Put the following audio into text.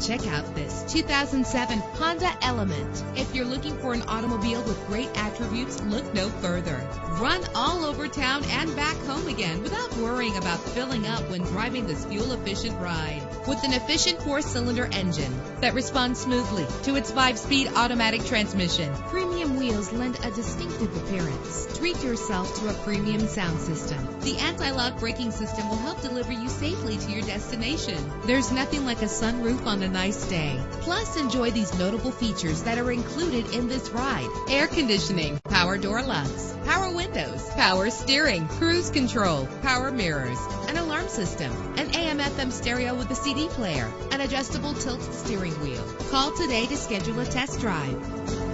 Check out this 2007 Honda Element. If you're looking for an automobile with great attributes, look no further. Run all over town and back home again without worrying about filling up when driving this fuel-efficient ride. With an efficient 4-cylinder engine that responds smoothly to its 5-speed automatic transmission, premium wheels lend a distinctive appearance. Treat yourself to a premium sound system. The anti-lock braking system will help deliver you safely to your destination. There's nothing like a sunroof on a nice day. Plus, enjoy these notable features that are included in this ride: air conditioning, power door locks, power windows, power steering, cruise control, power mirrors, an alarm system, an AM/FM stereo with a CD player, an adjustable tilt steering wheel. Call today to schedule a test drive.